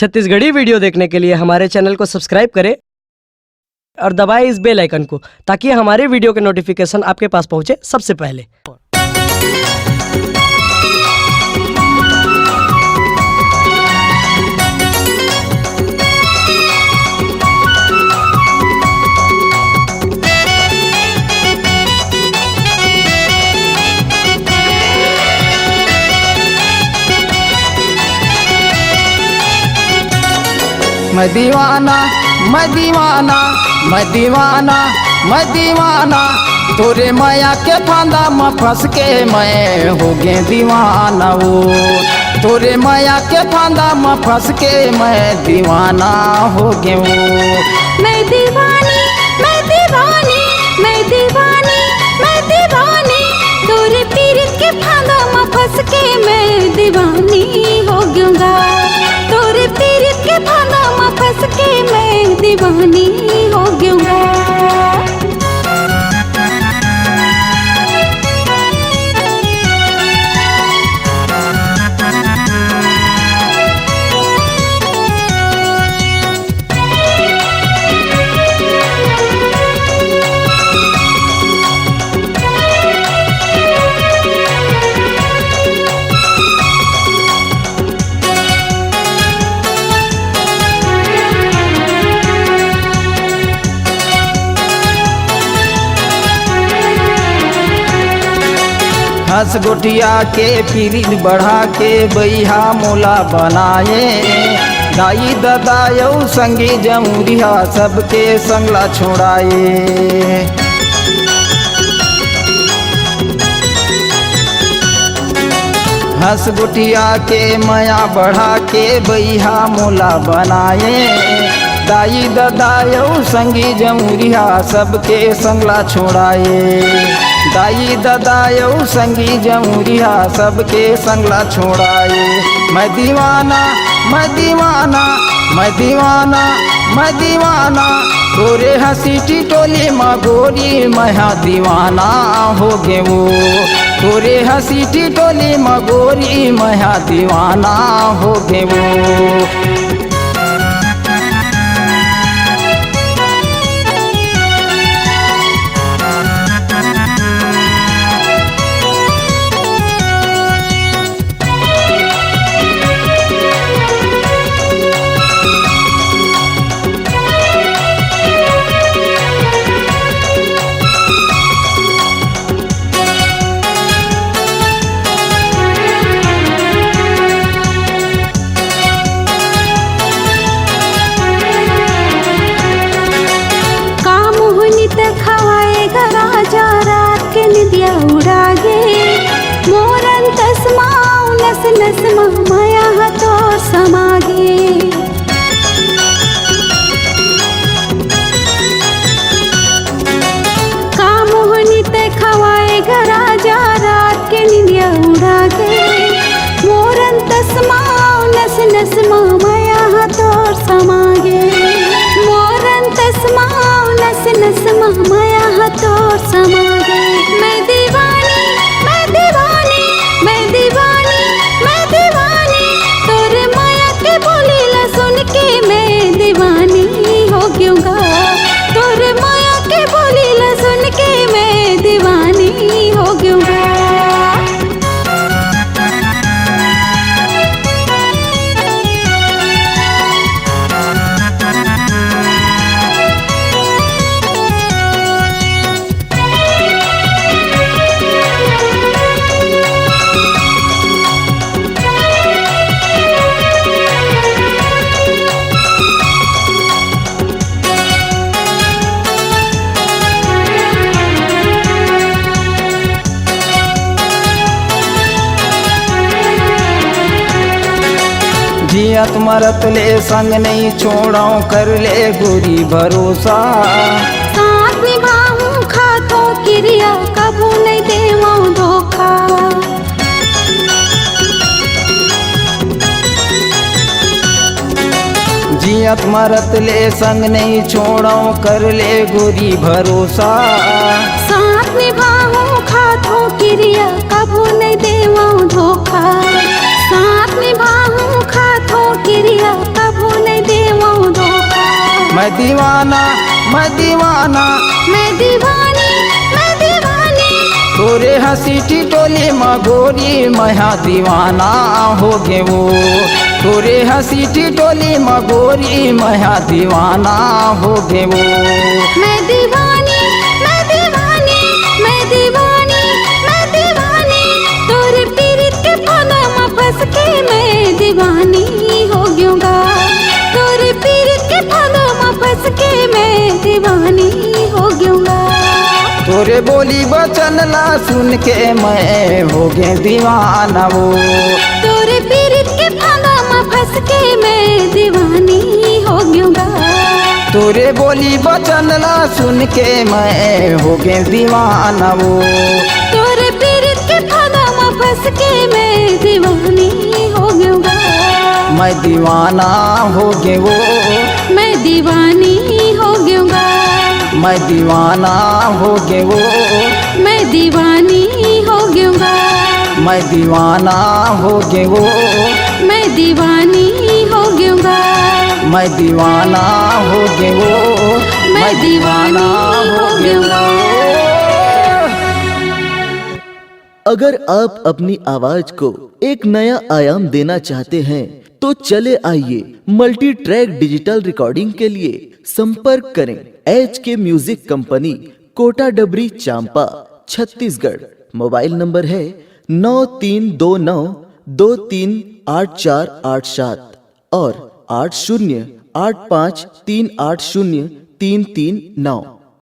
Chhattisgarhi video देखने के लिए हमारे चैनल को सब्सक्राइब करें और दबाएं इस बेल आइकन को, ताकि हमारे वीडियो के नोटिफिकेशन आपके पास पहुंचे सबसे पहले। मैं दीवाना मैं दीवाना मैं दीवाना मैं दीवाना तोरे माया के फांदा में फंस के मैं हो गे दीवाना। वो तोरे माया के फांदा में फंस के मैं दीवाना हो गे। वो मैं दीवानी मैं दीवानी मैं दीवानी मैं दीवानी तोरे पीरत के फांदा में फंस के मैं दीवानी हो गयूंगा। तोरे पीरत के फांदा में फंस के मैं दीवानी हो गयूंगा। हंस गोटिया के पीरित बढ़ा के बैहा मोला बनाए। दाई ददायौ संगी जमुरिया सबके संगला छोड़ाए। हंस गोटिया के माया बढ़ा के बैहा मोला बनाए। दाई ददायौ संगी जमुरिया सबके संगला छोड़ाए। दाई ददायौ संगी जमुरिया सबके संगला छोड़ाए। मैं दीवाना मैं दीवाना मैं दीवाना मैं दीवाना तोरे हंसी टिटोली माँ गोरी मैं दीवाना हो गे। वो तोरे हंसी टिटोली माँ गोरी मैं दीवाना हो गे। वो खवाएगा राजा रात के निदिया उड़ा गे। मोरन तस्माऊ नस नस माया हथोर समागे। कामोहनी ते खवाएगा राजा रात के निदिया उड़ा गे। मोरन तस्माऊ नस नस माया हथोर समागे। मोरन तस्माऊ नस नस माया हथोर समागे। मैं दीवानी मैं दीवानी मैं दीवानी मैं दीवानी तोरे माया के बोली ला सुन के मैं दीवानी हो गयूंगा। तोरे माया के बोली ला सुन के मैं दीवानी हो गयूंगा। जियत मरत ले संग नहीं छोड़ाऊं कर ले गोरी भरोसा। साथ निभाऊं खातों क्रिया कबू नहीं देवाऊं धोखा। जियत मरत ले संग नहीं छोड़ाऊं कर ले गोरी भरोसा। साथ निभाऊं खातों क्रिया कबू नहीं देवाऊं धोखा। साथ निभाऊं खातों क्रिया कबू मैं दीवाना मैं दीवाना मैं दीवानी मैं दीवानी तोरे हंसी टिटोली मगोरी मैं दीवाना हो गे वो तोरे हंसी टिटोली मगोरी मैं दीवाना हो गे वो मैं दीवानी मैं दीवानी मैं दीवानी मैं दीवानी तोरे पीरित के फांदा में फंस के मैं दीवानी हो गयूंगा तोरे पीरित के फांदा में फंस के मैं दीवानी हो गयूंगा तोरे बोली बचन ला सुन के मैं हो गे दीवाना वो तोरे पीरित के फांदा में फंस के मैं दीवानी हो गयूंगा तोरे बोली बचन ला सुन के मैं हो गे दीवाना वो तोरे पीरित के फांदा में फंस के मैं दीवानी हो गयूंगा मैं दीवाना हो गे वो मैं दीवानी हो गयूंगा मैं दीवाना हो गे वो मैं दीवानी हो गयूंगा मैं दीवाना हो गे वो मैं दीवानी हो गयूंगा मैं दीवाना हो गे वो मैं दीवाना हो गयूंगा। अगर आप अपनी आवाज को एक नया आयाम देना चाहते हैं तो चले आइए मल्टी ट्रैक डिजिटल रिकॉर्डिंग के लिए संपर्क करें HK म्यूजिक कंपनी कोटा डबरी चांपा छत्तीसगढ़। मोबाइल नंबर है 9329238487 और 8085380339।